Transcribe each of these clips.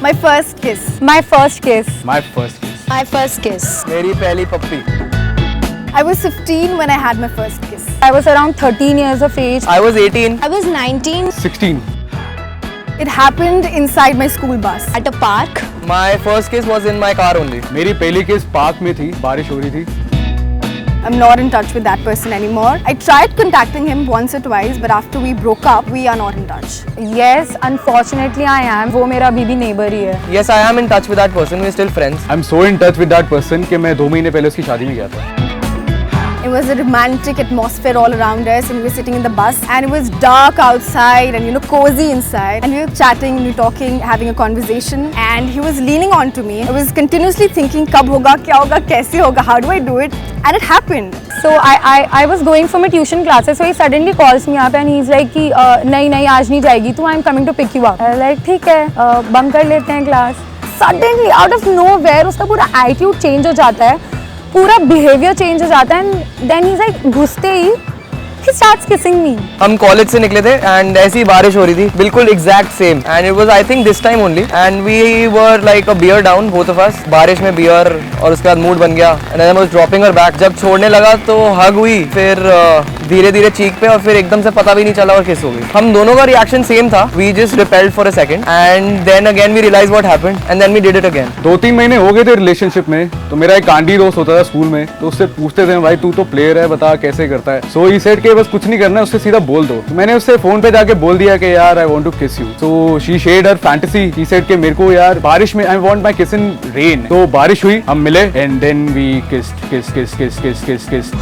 My first kiss. My first kiss. My first kiss. My first kiss. मेरी पहली पप्पी. I was 15 when I had my first kiss. I was around 13 years of age. I was 18. I was 19 16. It happened inside my school bus. at a park. My first kiss was in my car only. मेरी पहली किस park में थी, बारिश हो रही थी. I'm not in touch with that person anymore. I tried contacting him once or twice, but after we broke up, we are not in touch. Yes, unfortunately I am. वो मेरा अभी भी neighbor ही है. Yes, I am in touch with that person. We're still friends. I'm so in touch with that person कि मैं 2 महीने पहले उसकी शादी में गया था. It was a romantic atmosphere all around us, and we were sitting in the bus, and it was dark outside and cozy inside, and we were chatting, we were talking, having a conversation, and he was leaning on to me. I was continuously thinking, कब होगा, क्या होगा, कैसे होगा, how do I do it, and it happened. So I was going for my tuition classes, so he suddenly calls me up and he's like कि नहीं आज नहीं जाएगी तू, I'm coming to pick you up. I was like ठीक है, bunk कर लेते हैं class. Suddenly out of nowhere उसका पूरा attitude change हो जाता है, पूरा बिहेवियर चेंज हो जाता है. एंड देन ही लाइक घुसते ही he starts kissing me. हम कॉलेज से निकले थे एंड ऐसी बारिश हो रही थी बिल्कुल exact same and it was I think this time only and we were like a beer down both of us. बारिश में बियर और उसके बाद मूड बन गया and I was dropping her back. जब छोड़ने लगा तो हग हुई, फिर धीरे धीरे चीक पे और फिर एकदम से पता भी नहीं चला और किस हो गई. हम दोनों का रिएक्शन सेम था. We just repelled for a second and then again we realize what happened and then we did it again. 2-3 महीने हो गए थे रिलेशनशिप में. तो मेरा एक कांडी दोस्त होता था स्कूल में, तो उससे पूछते थे भाई तू तो प्लेयर है, बता कैसे करता है. सो ही सेड के बस कुछ नहीं करना, उससे सीधा बोल दो. तो मैंने उससे फोन पे जाके बोल दिया कि यार I want to kiss you. So she shared her fantasy. He said के मेरे को यार बारिश में आई वांट माय किस इन रेन. तो बारिश हुई, हम मिले एंड देन वी किस्ड.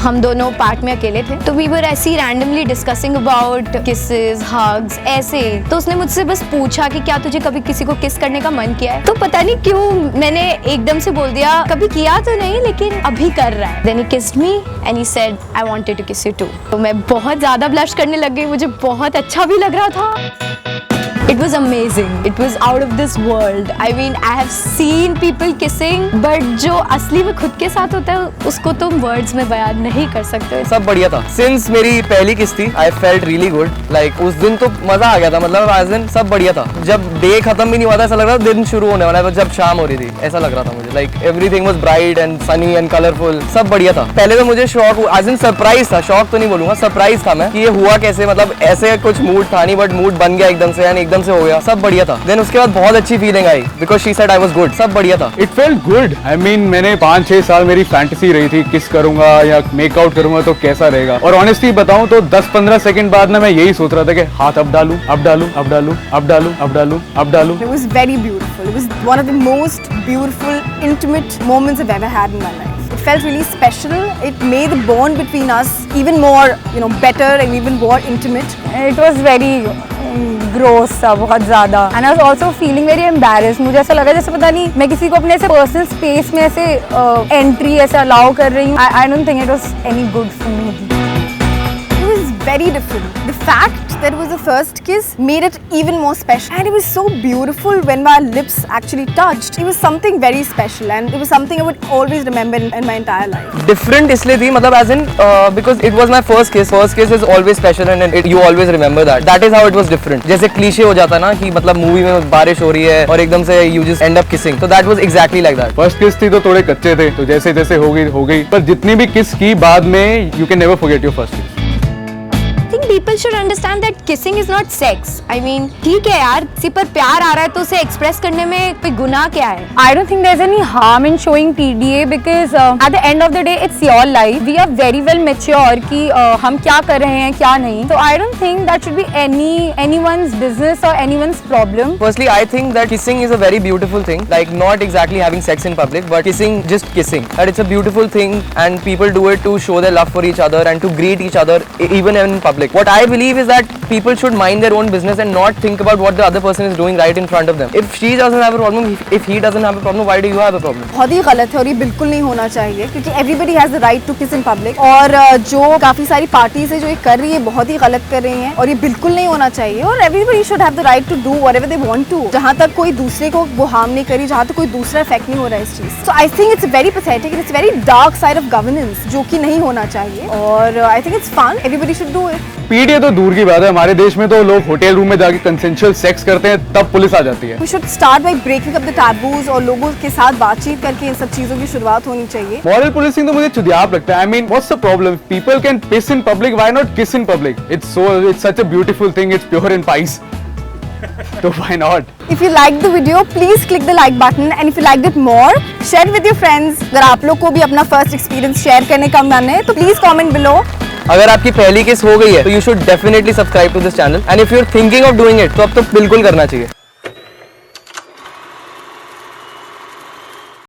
हम दोनों पार्क में अकेले थे, तो वी वर ऐसी randomly discussing about kisses, hugs ऐसे. तो उसने मुझसे बस पूछा कि क्या तुझे कभी किसी को किस करने का मन किया है. तो पता नहीं क्यों मैंने एकदम से बोल दिया कभी किया तो नहीं लेकिन अभी कर रहा है. Then he kissed me and he said I wanted to kiss you too. तो मैं बहुत ज्यादा ब्लश करने लग गई. मुझे बहुत अच्छा भी लग रहा था. It was amazing. It was out of this world. I mean, I have seen people kissing, but जो असली में खुद के साथ होता है उसको तुम words में बयान नहीं कर सकते. सब बढ़िया था. सिंस मेरी पहली किस थी I felt really good. Like उस दिन तो मजा आ गया था. मतलब आज दिन सब बढ़िया था. जब डे खत्म भी नहीं हुआ था ऐसा लग रहा था दिन शुरू होने वाला है. जब शाम हो रही थी ऐसा लग रहा था मुझे. Like everything was bright and Sunny and colourful. सब बढ़िया था. पहले तो मुझे शॉक, आज दिन सरप्राइज था. शॉक तो नहीं बोलूंगा, सरप्राइज था मैं कि ये हुआ कैसे. मतलब ऐसे कुछ मूड था नहीं बट मूड बन गया एकदम से एंड एकदम से हो गया. सब बढ़िया था. देन उसके बाद बहुत अच्छी feeling I because she said I was good. सब बढ़िया था. It felt good. I mean मैंने 5-6 साल मेरी फैंटेसी रही थी किस करूंगा या मेकआउट करूंगा तो कैसा रहेगा. और ऑनेस्टली बताऊं तो 10-15 सेकंड बाद ना मैं यही सोच रहा था कि हाथ अब डालूं, अब डालूं, अब डालूं, अब डालूं, अब डालूं, अब डालूं. It was very beautiful. It was one of the most beautiful, intimate moments I've ever had in my life. It felt really special. It made the bond between us even more, better and even more intimate. It was very gross था बहुत ज़्यादा. And I was also feeling very embarrassed. मुझे ऐसा लगा जैसे पता नहीं मैं किसी को अपने ऐसे पर्सनल स्पेस में ऐसे एंट्री ऐसे अलाउ कर रही हूँ. I don't think it was any good for me. It was very different. The fact that it was the first kiss made it even more special, and it was so beautiful when our lips actually touched. It was something very special, and it was something I would always remember in my entire life. Different इसलिए थी मतलब as in because it was my first kiss. First kiss is always special and you always remember that is how it was different. जैसे cliche हो जाता ना कि मतलब movie में बारिश हो रही है और एकदम से you just end up kissing. तो that was exactly like that. First kiss थी तो थोड़े कच्चे थे, तो जैसे जैसे हो गई. पर जितनी भी किस की बाद में you can never forget your first किस. I think people should understand that kissing is not sex. I mean, ठीक है यार, किसी पर प्यार आ रहा है तो उसे एक्सप्रेस करने में कोई गुनाह क्या है? I don't think there's any harm in showing PDA because at the end of the day it's your life. We are very well mature कि हम क्या कर रहे हैं क्या नहीं. So I don't think that should be anyone's business or anyone's problem. Firstly, I think that kissing is a very beautiful thing. Like not exactly having sex in public, but kissing, just kissing. That it's a beautiful thing, and people do it to show their love for each other and to greet each other even in public. What I believe is that people should mind their own business and not think about what the other person is doing right in front of them. If she doesn't have a problem, if he doesn't have a problem, why do you have a problem? बहुत ही गलत है और ये बिल्कुल नहीं होना चाहिए क्योंकि everybody has the right to kiss in public. और जो काफी सारी पार्टीज है जो ये कर रही है बहुत ही गलत कर रही हैं और ये बिल्कुल नहीं होना चाहिए. और everybody should have the right to do whatever they want to. जहाँ तक कोई दूसरे को वो हार्म नहीं करी, जहाँ तक कोई दूसरा इफेक्ट नहीं हो रहा है इस चीज. So I think it's very pathetic and it's very dark side of governance जो कि नहीं होना चाहिए. और I think it's fun. Everybody should do it. PTA तो दूर की बात है, हमारे देश में तो लोग होटल रूम में जाके कंसेंशुअल सेक्स करते हैं तब पुलिस आ जाती है। We should start by breaking up the taboos और लोगों के साथ बातचीत करके इन सब चीज़ों की शुरुआत होनी चाहिए। मॉरल पुलिसिंग तो मुझे चुदियाब लगता है। I mean, what's the problem? People can piss in public, why not kiss in public? It's such a beautiful thing. It's pure and pious. So why not? If you liked the video, please click the like button and if you liked it more, share it with your friends. अगर आप लोग को भी अपना first experience share करने का मन है तो प्लीज कमेंट बिलो। अगर आपकी पहली किस हो गई है तो you should definitely subscribe to this channel and if you are thinking of doing it तो अब तो बिल्कुल करना चाहिए।